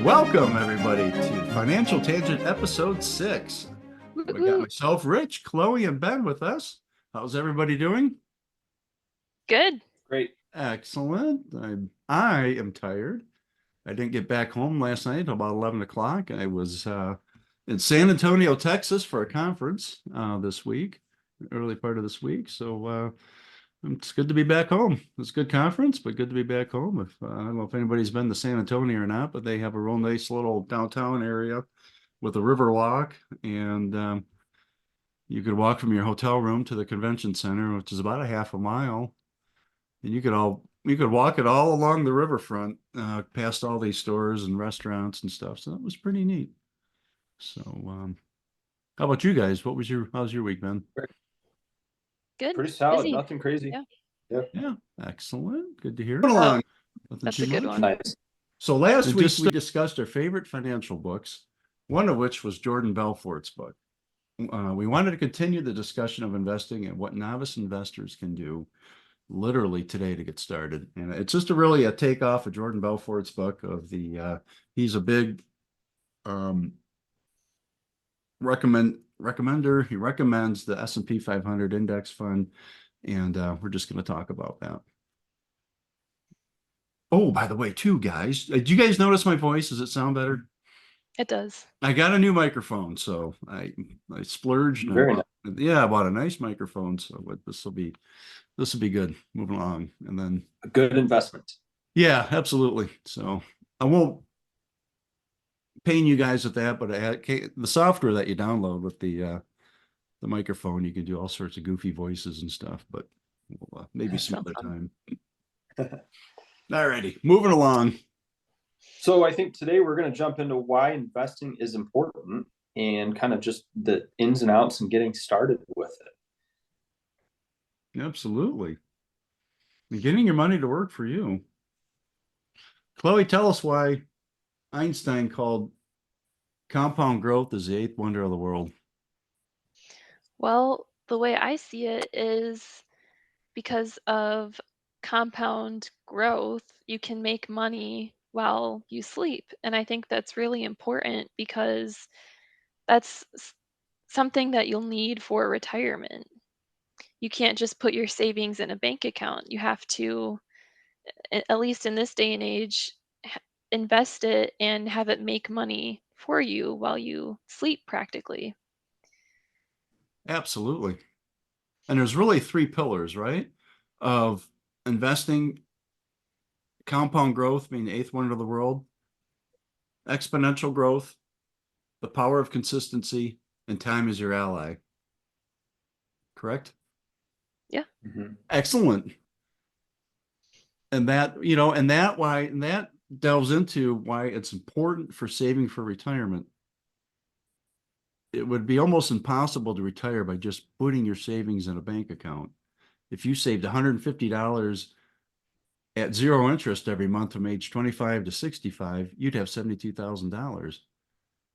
Welcome, everybody, to Financial Tangent Episode 6. We got myself, Rich, Chloe, and Ben with us. How's everybody doing? Good. Great. Excellent. I am tired. I didn't get back home last night until about 11 o'clock. I was in San Antonio, Texas for a conference this week, early part of this week. So it's good to be back home. It's a good conference, but good to be back home. I don't know if anybody's been to San Antonio or not, but they have a real nice little downtown area with a river walk, and you could walk from your hotel room to the convention center, which is about a half a mile, and you could walk it all along the riverfront, past all these stores and restaurants and stuff. So that was pretty neat. So, how about you guys? How's your week been? Good. Pretty solid. Busy. Nothing crazy. Yeah. Yeah, excellent. Good to hear. Nothing That's too a good much. one. Nice. So last week we discussed our favorite financial books, one of which was Jordan Belfort's book. We wanted to continue the discussion of investing and what novice investors can do literally today to get started. And it's just a takeoff of Jordan Belfort's book of he's a big recommender. He recommends the S&P 500 index fund, and we're just going to talk about that. Oh, by the way, too, guys, do you guys notice my voice? Does it sound better? It does. I got a new microphone, so I splurged. Very I bought a nice microphone, so this will be good moving along. And then a good investment. Yeah, absolutely. So I won't pain you guys with that, but the software that you download with the microphone, you can do all sorts of goofy voices and stuff, but maybe some other time. All righty, moving along. So I think today we're going to jump into why investing is important and kind of just the ins and outs and getting started with it. Absolutely. And getting your money to work for you. Chloe, tell us why Einstein called compound growth as the eighth wonder of the world. Well, the way I see it is because of compound growth, you can make money while you sleep. And I think that's really important because that's something that you'll need for retirement. You can't just put your savings in a bank account. You have to, at least in this day and age, invest it and have it make money for you while you sleep practically. Absolutely. And there's really three pillars, right? Of investing: compound growth, being the eighth wonder of the world; exponential growth, the power of consistency; and time is your ally. Correct? Yeah. Mm-hmm. Excellent. And that delves into why it's important for saving for retirement. It would be almost impossible to retire by just putting your savings in a bank account. If you saved $150 at zero interest every month from age 25 to 65, you'd have $72,000.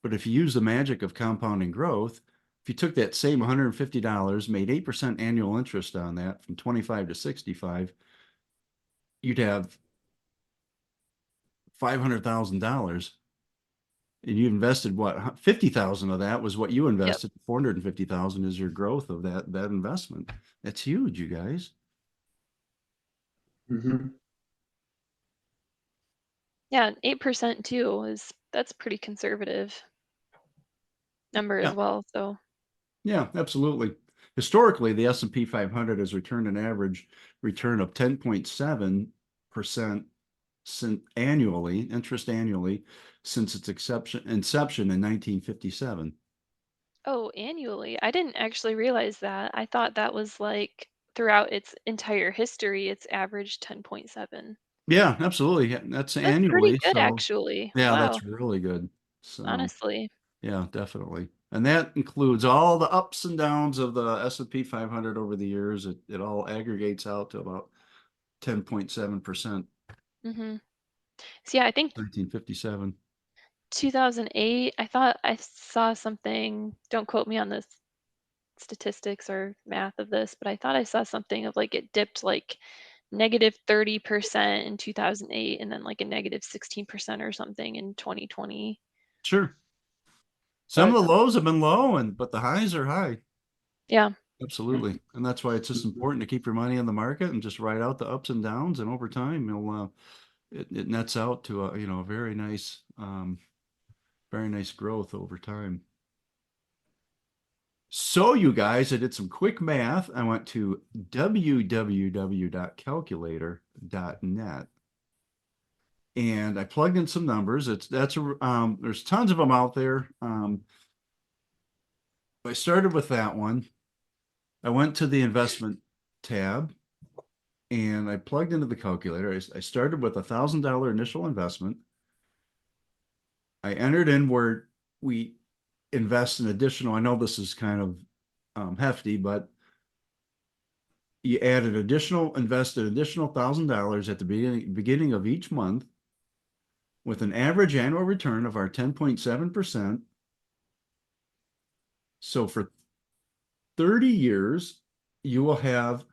But if you use the magic of compounding growth, if you took that same $150, made 8% annual interest on that from 25 to 65, you'd have $500,000. And you invested what? 50,000 of that was what you invested. Yep. 450,000 is your growth of that investment. That's huge, you guys. Mm-hmm. Yeah, 8% too that's pretty conservative number as well. So yeah, absolutely. Historically, the S&P 500 has returned an average return of 10.7% interest annually, since its inception in 1957. Oh, annually. I didn't actually realize that. I thought that was like throughout its entire history, it's averaged 10.7. Yeah, absolutely. That's annually. Pretty good, actually. Yeah, wow. That's really good. So, honestly. Yeah, definitely. And that includes all the ups and downs of the S&P 500 over the years. It all aggregates out to about 10.7%. Mm-hmm. So yeah, I think 1957. 2008, I thought I saw something, don't quote me on this statistics or math of this, but I thought I saw something of like it dipped like negative 30% in 2008 and then like a negative 16% or something in 2020. Sure. Some of But the lows have been low, but the highs are high. yeah, Absolutely. And that's why it's just important to keep your money in the market and just ride out the ups and downs. And over time, it nets out to a very nice growth over time. So you guys, I did some quick math. I went to www.calculator.net and I plugged in some numbers. There's tons of them out there. I started with that one. I went to the investment tab and I plugged into the calculator. I started with $1,000 initial investment. I entered in where we invest an additional, I know this is kind of hefty, but you invested additional $1,000 at the beginning of each month with an average annual return of our 10.7%. So for 30 years, you will have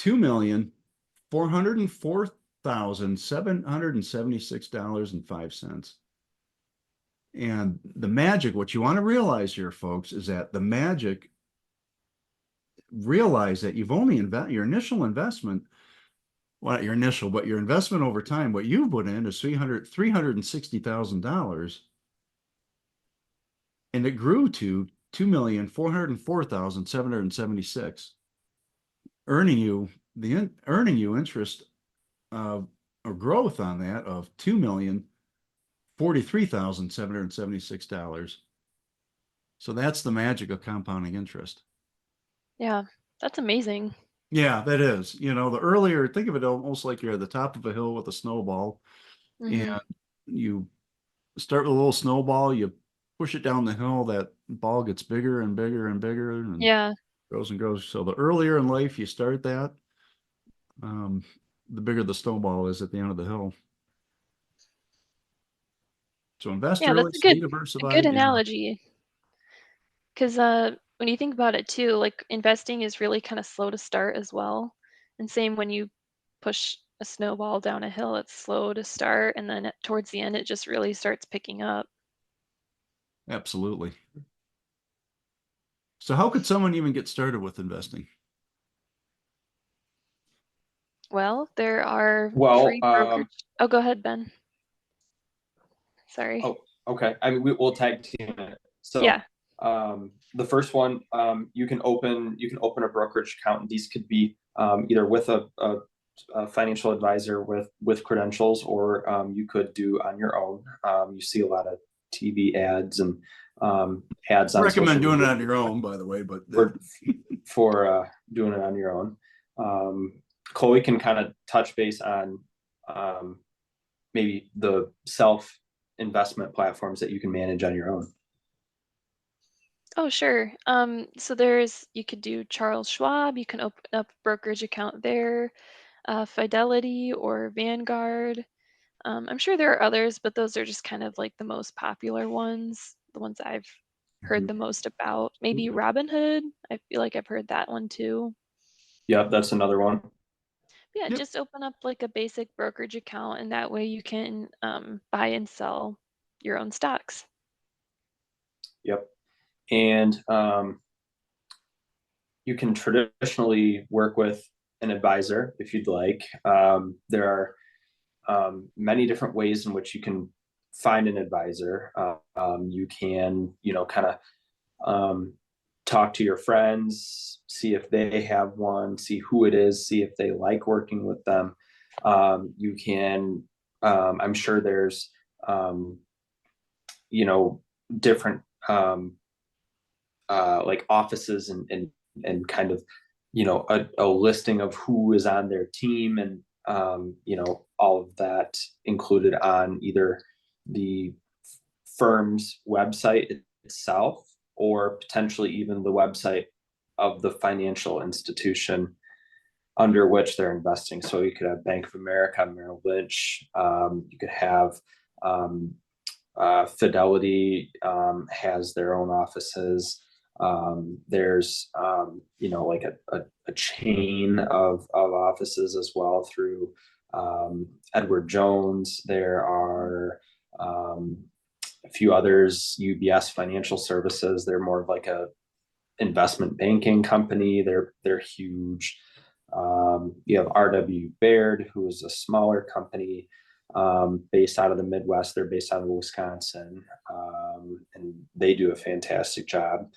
$2,404,776.05. And the magic, what you want to realize here, folks, is that realize that you've only your initial investment, well, not your initial, but your investment over time, what you've put in is $360,000. And it grew to $2,404,776, earning you interest or growth on that of $2,043,776. So that's the magic of compounding interest. yeah, that's amazing. Yeah, that is. The earlier, think of it almost like you're at the top of a hill with a snowball, and you start with a little snowball, you push it down the hill, that ball gets bigger and bigger and bigger and Yeah, grows and grows. So the earlier in life you start that, the bigger the snowball is at the end of the hill. So invest yeah, early, that's stay a diversified. good analogy. Because when you think about it too, like investing is really kind of slow to start as well. And same when you push a snowball down a hill, it's slow to start, and then towards the end, it just really starts picking up. Absolutely. So how could someone even get started with investing? Well, there are Well, free brokerage. Oh, go ahead, Ben. Sorry. Oh, okay. I mean, we'll tag team it. So, Yeah. the first one, you can open a brokerage account, and these could be either with a financial advisor with credentials, or you could do on your own. You see a lot of TV ads and ads I on recommend social doing it media on your own, by the way, but for doing it on your own. Chloe can kind of touch base on maybe the self investment platforms that you can manage on your own. Oh, sure. So you could do Charles Schwab. You can open up a brokerage account there, Fidelity or Vanguard. I'm sure there are others, but those are just kind of like the most popular ones, the ones I've heard the most about. Maybe Robinhood. I feel like I've heard that one too. Yeah, that's another one. Yeah, Yep. just open up like a basic brokerage account, and that way you can buy and sell your own stocks. Yep. And you can traditionally work with an advisor if you'd like. There are many different ways in which you can find an advisor. You can, kind of talk to your friends, see if they have one, see who it is, see if they like working with them. You can, I'm sure there's, different like offices and kind of, a listing of who is on their team, and all of that included on either the firm's website itself, or potentially even the website of the financial institution under which they're investing. So you could have Bank of America, Merrill Lynch, you could have Fidelity has their own offices. There's like a chain of offices as well through Edward Jones. There are a few others, UBS Financial Services. They're more of like a investment banking company. They're huge. You have RW Baird, who is a smaller company based out of the Midwest. They're based out of Wisconsin, and they do a fantastic job.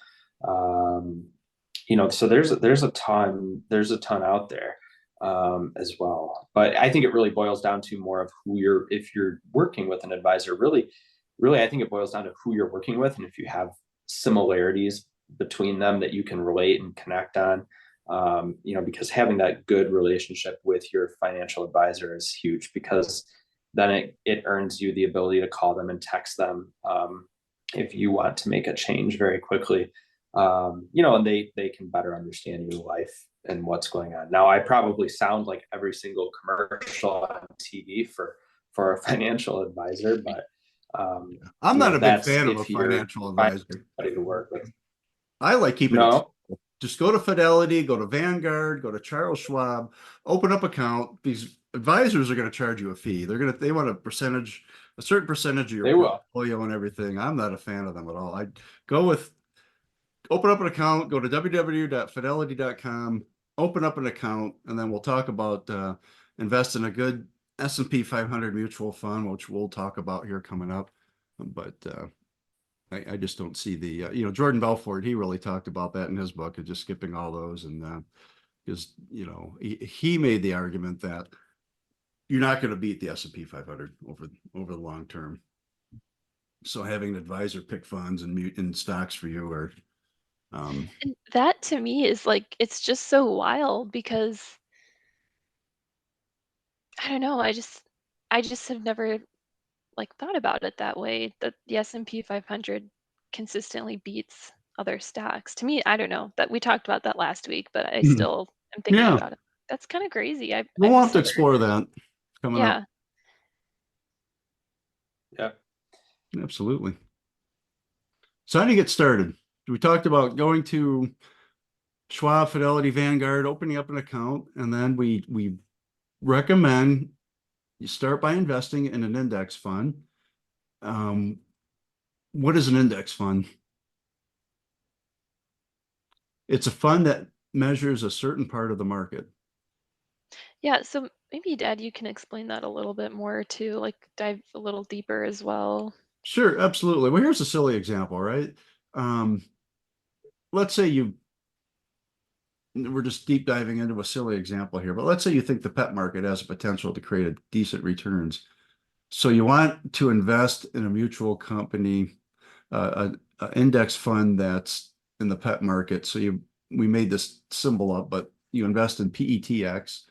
So there's a ton out there as well. But I think it really boils down to more of if you're working with an advisor, really, I think it boils down to who you're working with, and if you have similarities between them that you can relate and connect on. Because having that good relationship with your financial advisor is huge, because then it earns you the ability to call them and text them if you want to make a change very quickly. And they can better understand your life and what's going on. Now, I probably sound like every single commercial on TV for a financial advisor, but I'm not a big that's fan of a if you're financial advisor. somebody to work with. I like keeping it No, simple. Just go to Fidelity, go to Vanguard, go to Charles Schwab, open up account. These advisors are going to charge you a fee. They want a certain percentage of they your will. portfolio and everything. I'm not a fan of them at all. I go with open up an account, go to www.fidelity.com, open up an account, and then we'll talk about invest in a good S&P 500 mutual fund, which we'll talk about here coming up. But I just don't see the, Jordan Belfort, he really talked about that in his book, of just skipping all those. And because, he made the argument that you're not going to beat the S&P 500 over the long term. So having an advisor pick funds and stocks for you are, And that to me is like, it's just so wild because I don't know, I just have never like thought about it that way, that the S&P 500 consistently beats other stocks. To me, I don't know, that we talked about that last week, but I still am thinking yeah, about it. That's kind of crazy. we'll I've have just to never heard explore that. that coming Yeah. up. Yeah. Absolutely. So how do you get started? We talked about going to Schwab, Fidelity, Vanguard, opening up an account, and then we recommend you start by investing in an index fund. What is an index fund? It's a fund that measures a certain part of the market. Yeah, so maybe Dad, you can explain that a little bit more too, like dive a little deeper as well. Sure, absolutely. Well, here's a silly example, right? Let's say we're just deep diving into a silly example here, but let's say you think the pet market has a potential to create a decent returns. So you want to invest in a mutual company, an index fund that's in the pet market. So we made this symbol up, but you invest in PETX,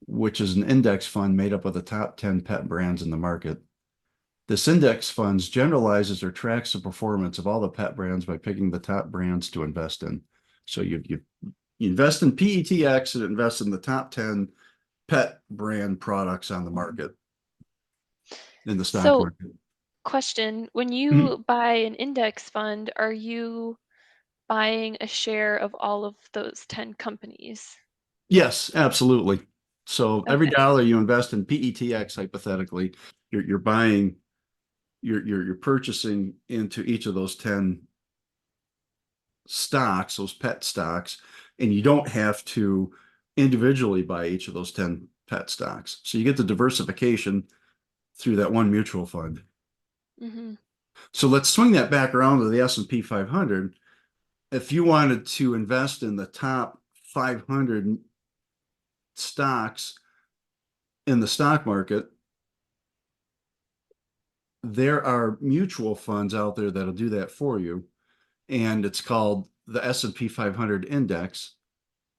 which is an index fund made up of the top 10 pet brands in the market. This index funds generalizes or tracks the performance of all the pet brands by picking the top brands to invest in. So you invest in PETX and invest in the top 10 pet brand products on the market, in the stock So, market. question, when Mhm. you buy an index fund, are you buying a share of all of those 10 companies? Yes, absolutely. So every Okay. dollar you invest in PETX, hypothetically, you're buying, you're purchasing into each of those 10 stocks, those pet stocks, and you don't have to individually buy each of those 10 pet stocks. So you get the diversification through that one mutual fund. Hmm. So let's swing that back around to the S&P 500. If you wanted to invest in the top 500 stocks in the stock market, there are mutual funds out there that'll do that for you. And it's called the S&P 500 index.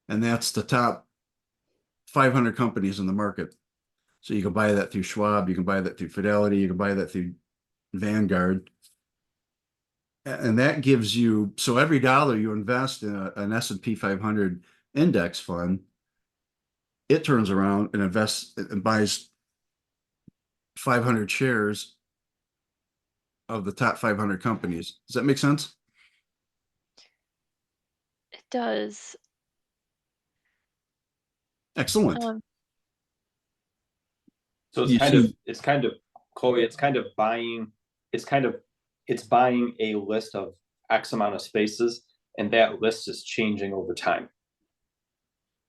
And that's the top 500 companies in the market. So you can buy that through Schwab, you can buy that through Fidelity, you can buy that through Vanguard. And that gives you, so every dollar you invest in an S&P 500 index fund, it turns around and invests and buys 500 shares of the top 500 companies. Does that make sense? does. Excellent. So You see- Chloe, it's buying a list of X amount of spaces, and that list is changing over time.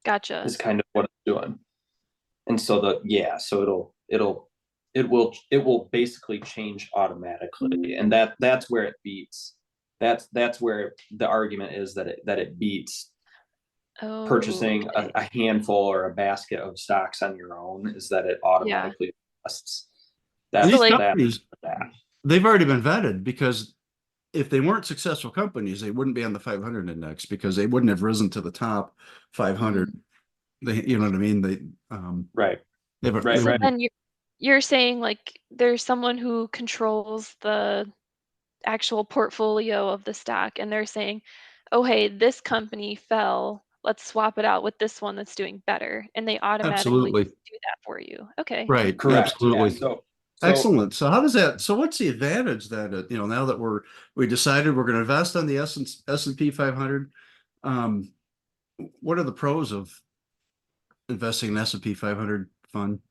Gotcha. Is kind of what it's doing. And so so it will basically change automatically. And that's where it beats. That's where the argument is that it beats Oh, purchasing okay. a handful or a basket of stocks on your own, is that it automatically adjusts. And these So, like- companies, they've already been vetted, because if they weren't successful companies, they wouldn't be on the 500 index, because they wouldn't have risen to the top 500. They, you know what I mean? They, Right. they've, Right, So right. then you're saying like there's someone who controls the actual portfolio of the stock, and they're saying, oh, hey, this company fell. Let's swap it out with this one that's doing better. And they automatically Absolutely. just do that for you. Okay. right. Correct. Absolutely. Yeah. So Excellent. So how does that, so what's the advantage that, now that we decided we're going to invest on the S&P 500, what are the pros of investing in S&P 500 fund?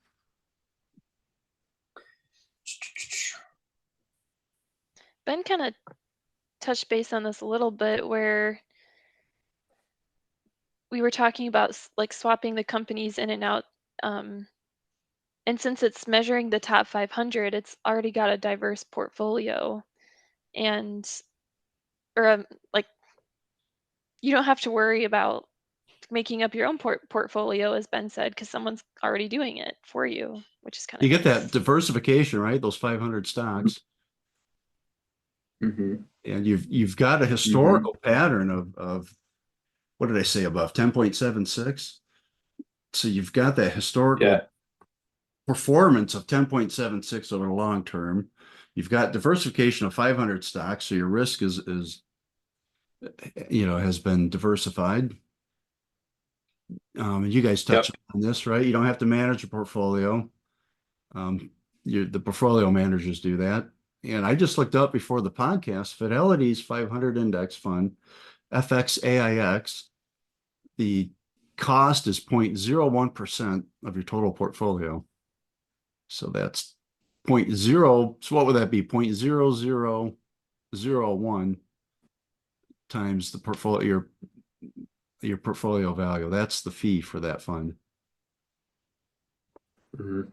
Ben kind of touched base on this a little bit, where we were talking about like swapping the companies in and out. And since it's measuring the top 500, it's already got a diverse portfolio, and or like you don't have to worry about making up your own portfolio, as Ben said, because someone's already doing it for you, which is kind You of get that diversification, right? Those 500 stocks. Mhm. And you've got a historical pattern of what did I say, above 10.76? So you've got that historical Yeah. performance of 10.76 over the long term. You've got diversification of 500 stocks, so your risk is has been diversified. And you guys touched on this, right? You don't have to manage a portfolio. The portfolio managers do that. And I just looked up before the podcast, Fidelity's 500 index fund, FXAIX, the cost is 0.01% of your total portfolio. So that's 0.0. So what would that be? 0.0001 times the portfolio, your portfolio value. That's the fee for that fund. Mhm.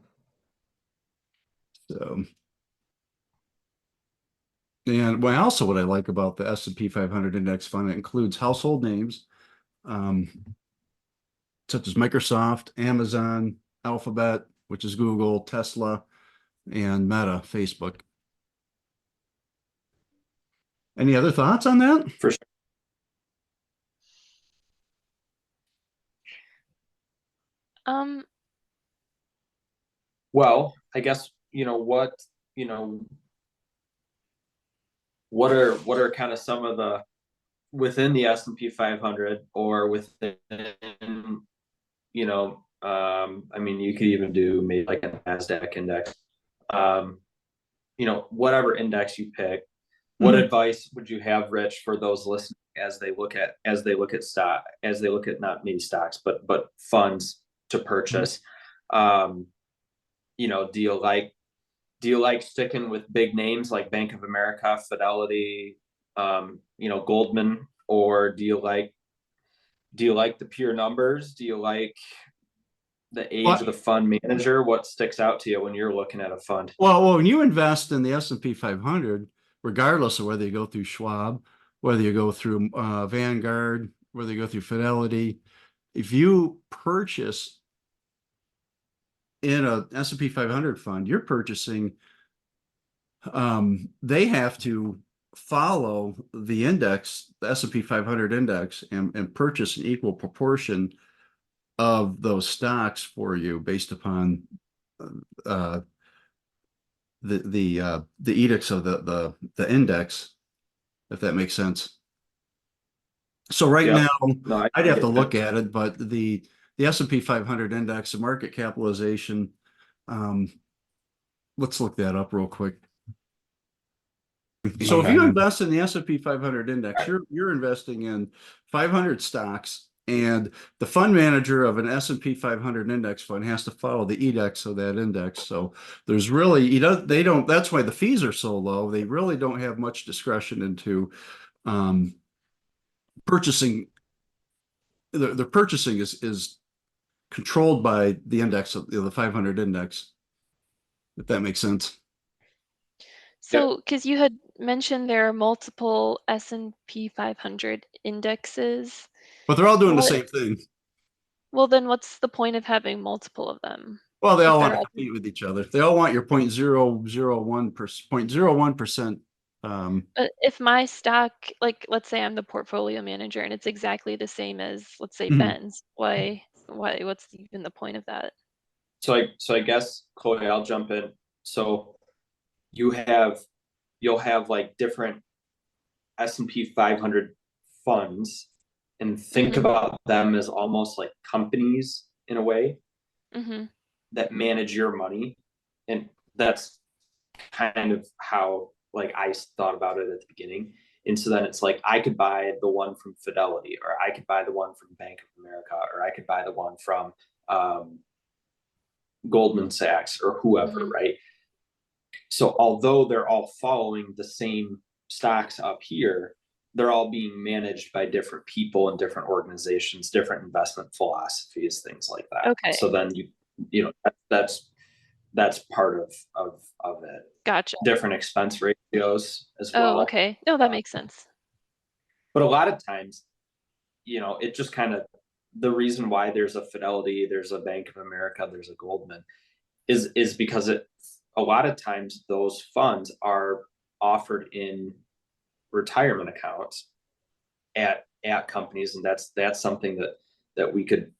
So, and what I like about the S&P 500 index fund, it includes household names, such as Microsoft, Amazon, Alphabet, which is Google, Tesla, and Meta, Facebook. Any other thoughts on that? For sure. Well, I guess, what are kind of some of the within the S&P 500 or within, I mean, you could even do maybe like a NASDAQ index, whatever index you pick. What advice would you have, Rich, for those listening as they look at not maybe stocks, but funds to purchase? Do you like sticking with big names like Bank of America, Fidelity, Goldman, or do you like the pure numbers? Do you like the age of the fund manager? What sticks out to you when you're looking at a fund? Well, when you invest in the S&P 500, regardless of whether you go through Schwab, whether you go through Vanguard, whether you go through Fidelity, if you purchase in a S&P 500 fund, you're purchasing, they have to follow the index, the S&P 500 index, and purchase an equal proportion of those stocks for you based upon the edicts of the index, if that makes sense. So right Yep. now, No, I'd have to look at it, but the S&P 500 index, the market capitalization, let's look that up real quick. So if Okay. you invest in the S&P 500 index, you're investing in 500 stocks, and the fund manager of an S&P 500 index fund has to follow the index of that index. So there's really, they don't, that's why the fees are so low. They really don't have much discretion into purchasing. The purchasing is controlled by the index of the 500 index, if that makes sense. So, because you had mentioned there are multiple S&P 500 indexes, But they're all doing the What- same thing. well, then what's the point of having multiple of them? Well, they If all they're want to all- compete with each other. They all want your 0.001%. But if my stock, like, let's say I'm the portfolio manager and it's exactly the same as, let's say, Mhm. Ben's, what's even the point of that? So I guess, Chloe, I'll jump in. So you'll have like different S&P 500 funds, and think Mhm. about them as almost like companies in a way Mm-hmm. that manage your money. And that's kind of how like I thought about it at the beginning. And so then it's like I could buy the one from Fidelity, or I could buy the one from Bank of America, or I could buy the one from Goldman Sachs or whoever, Mm-hmm. right? So although they're all following the same stocks up here, they're all being managed by different people and different organizations, different investment philosophies, things like that. Okay. So then you know that's part of it. Gotcha. Different expense ratios as well. Oh, okay. No, that makes sense. But a lot of times, it just kind of, the reason why there's a Fidelity, there's a Bank of America, there's a Goldman, is because a lot of times those funds are offered in retirement accounts at companies, and that's something that we could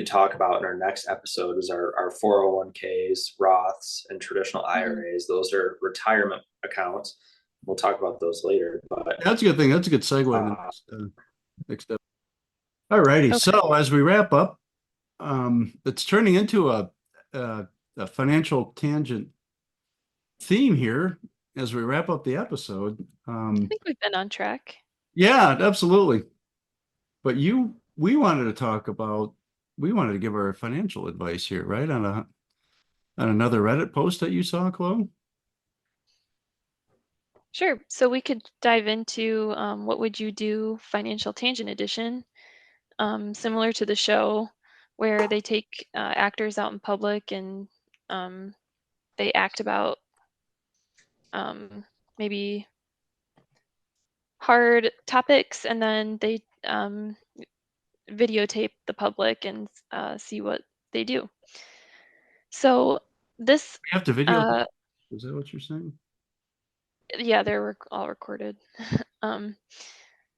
talk about in our next episode, is our 401ks, Roths, and traditional IRAs. Those are retirement accounts. We'll talk about those later, but That's a good thing. That's a good segue to the next step. All righty. Okay. So as we wrap up, it's turning into a financial tangent theme here as we wrap up the episode. I think we've been on track. Yeah, absolutely. But we wanted to give our financial advice here, right? On another Reddit post that you saw, Chloe? Sure. So we could dive into what would you do financial tangent edition, similar to the show where they take actors out in public and they act about maybe hard topics, and then they videotape the public and see what they do. So this, We have to video. Is that what you're saying? yeah, they're all recorded.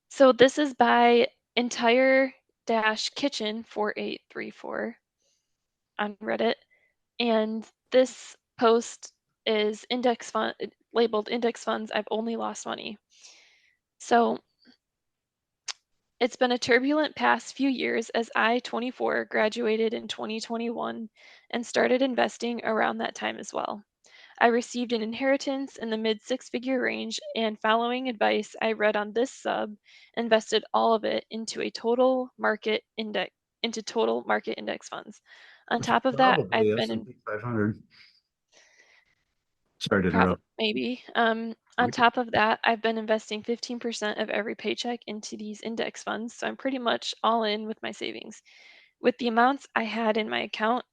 So this is by entire-kitchen 4834 on Reddit, and this post is labeled index funds. I've only lost money. So it's been a turbulent past few years as I, 24, graduated in 2021 and started investing around that time as well. I received an inheritance in the mid six-figure range, and following advice I read on this sub, invested all of it into total market index funds. On top of that, Probably S&P 500. Sorry to interrupt. maybe. On top of that, I've been investing 15% of every paycheck into these index funds, so I'm pretty much all in with my savings. With the amounts I had in my account,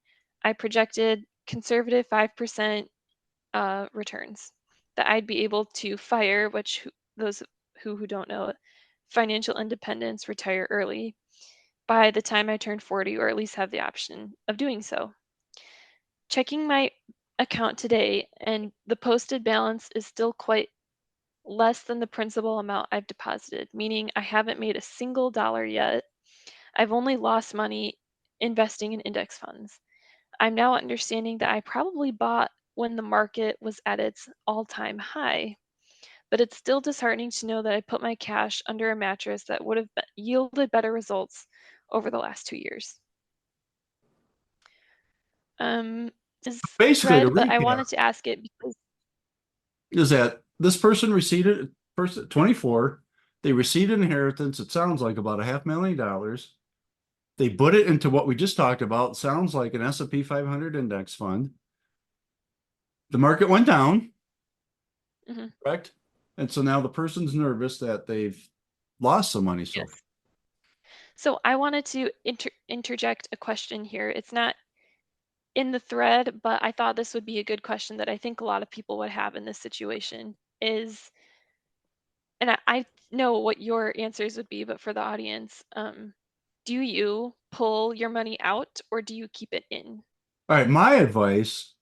I projected conservative 5% returns that I'd be able to fire, those who don't know it, financial independence, retire early by the time I turn 40, or at least have the option of doing so. Checking my account today, and the posted balance is still quite less than the principal amount I've deposited, meaning I haven't made a single dollar yet. I've only lost money investing in index funds. I'm now understanding that I probably bought when the market was at its all-time high, but it's still disheartening to know that I put my cash under a mattress that would have yielded better results over the last 2 years. Is Basically, to thread, but I recap, wanted to ask it because is that this person received person 24. They received an inheritance. It sounds like about $500,000. They put it into what we just talked about. Sounds like an S&P 500 index fund. The market went down, correct? And so now the person's nervous that they've lost some money so Yes. far. So I wanted to interject a question here. It's not in the thread, but I thought this would be a good question that I think a lot of people would have in this situation is, and I know what your answers would be, but for the audience, do you pull your money out or do you keep it in? All right, my advice,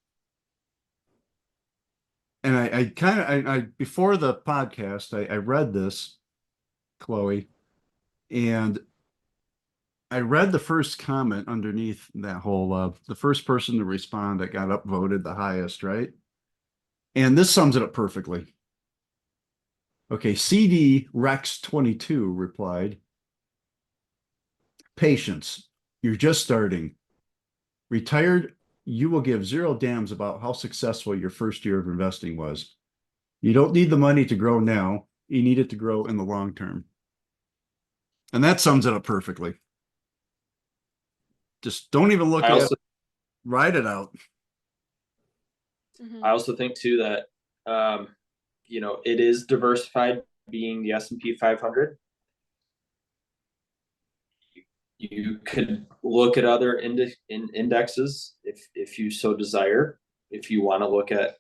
and I kind of I before the podcast, I read this, Chloe, and I read the first comment underneath that whole the first person to respond that got upvoted the highest, right? And this sums it up perfectly. Okay, CD Rex 22 replied, patience, you're just starting. Retired, you will give zero damns about how successful your first year of investing was. You don't need the money to grow now. You need it to grow in the long term. And that sums it up perfectly. Just don't even look I at also it. Ride it out. Mhm. I also think too that it is diversified, being the S&P 500. You could look at other indexes if you so desire. If you want to look at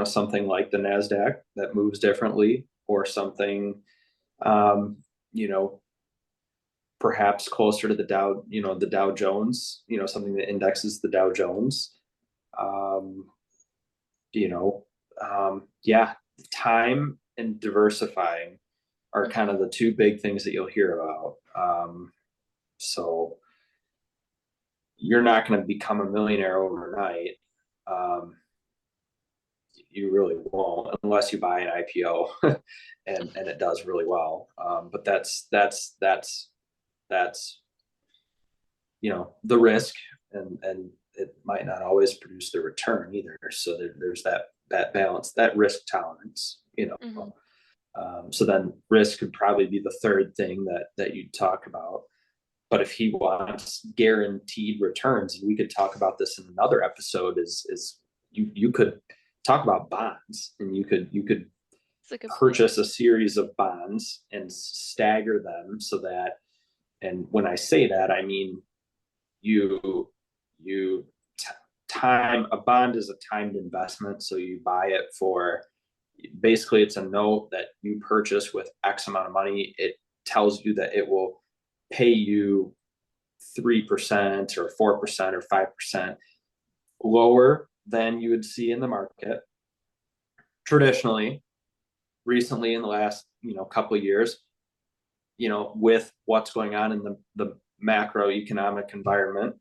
something like the NASDAQ that moves differently, or something perhaps closer to the Dow Jones, something that indexes the Dow Jones. Yeah, time and diversifying are kind of the two big things that you'll hear about. So you're not going to become a millionaire overnight. You really won't, unless you buy an IPO and it does really well. But that's the risk, and it might not always produce the return either. So there's that balance, that risk tolerance, so then risk could probably be the third thing that you talk about. But if he wants guaranteed returns, and we could talk about this in another episode, is you could talk about bonds, and you could purchase a series of bonds and stagger them so that, and when I say that, I mean you time a bond is a timed investment. So you buy it for, basically it's a note that you purchase with X amount of money. It tells you that it will pay you 3% or 4% or 5% lower than you would see in the market traditionally. Recently, in the last couple of years, with what's going on in the macroeconomic environment,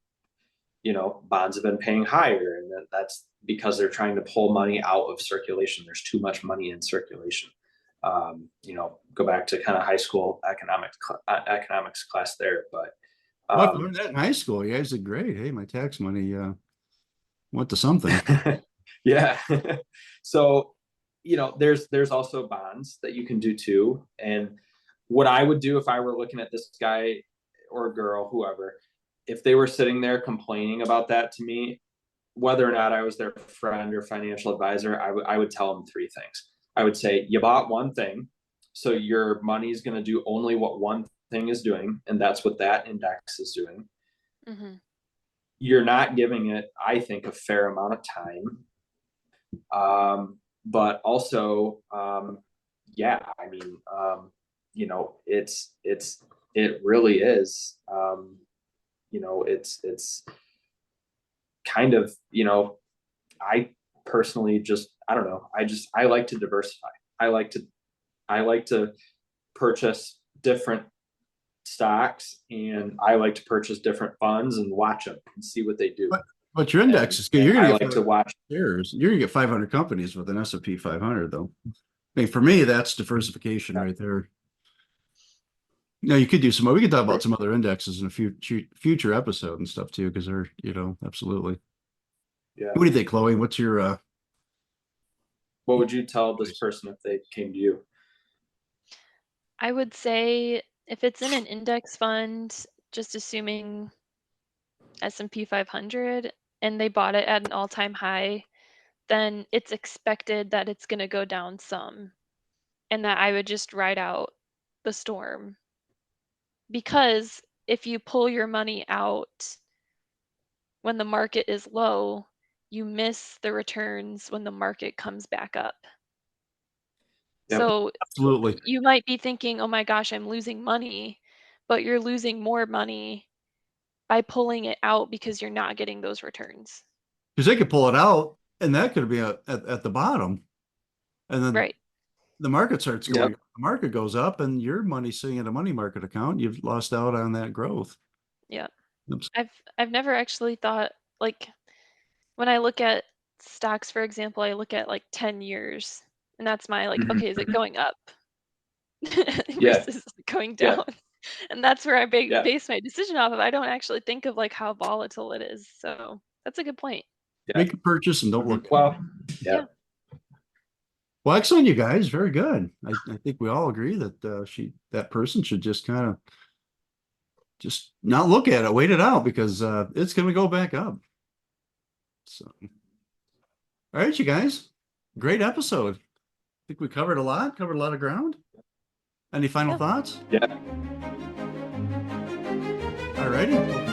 bonds have been paying higher, and that's because they're trying to pull money out of circulation. There's too much money in circulation. Go back to kind of high school economics class there. But I learned that in high school. You guys did great. Hey, my tax money went to something. Yeah. So, there's also bonds that you can do too. And what I would do if I were looking at this guy or girl, whoever, if they were sitting there complaining about that to me, whether or not I was their friend or financial advisor, I would tell them three things. I would say, you bought one thing, so your money is going to do only what one thing is doing, and that's what that index is doing. Mm-hmm. You're not giving it, I think, a fair amount of time. But also, yeah, I mean, it really is, it's kind of, I personally just, I don't know. I like to diversify. I like to purchase different stocks, and I like to purchase different funds and watch them and see what they do. But your index is good. You're gonna I like to watch shares. You're gonna get 500 companies with an S&P 500, though. I mean, for me, that's diversification right there. No, you could do some more. We could talk about some other indexes in a future episode and stuff too, because they're, absolutely. Yeah. What do you think, Chloe? What's your What would you tell this person if they came to you? I would say if it's in an index fund, just assuming S&P 500 and they bought it at an all-time high, then it's expected that it's going to go down some and that I would just ride out the storm. Because if you pull your money out when the market is low, you miss the returns when the market comes back up. Yep. So Absolutely. you might be thinking, oh my gosh, I'm losing money, but you're losing more money by pulling it out because you're not getting those returns. Because they could pull it out and that could be at the bottom. And then Right. the market starts going, Yep. the market goes up and your money's sitting in a money market account. You've lost out on that growth. Yeah. Oops. I've never actually thought, like, when I look at stocks, for example, I look at like 10 years and that's my like, Mhm. okay, is it going up Yeah. versus going Yeah. down? And that's where I Yeah. base my decision off of. I don't actually think of like how volatile it is. So that's a good point. Yeah. Make a purchase and don't look. Well, yeah. Yeah. Well, excellent, you guys. Very good. I think we all agree that that person should just kind of just not look at it, wait it out because it's going to go back up. So, all right, you guys, great episode. I think we covered a lot of ground. Any final Yeah. thoughts? Yeah. All righty.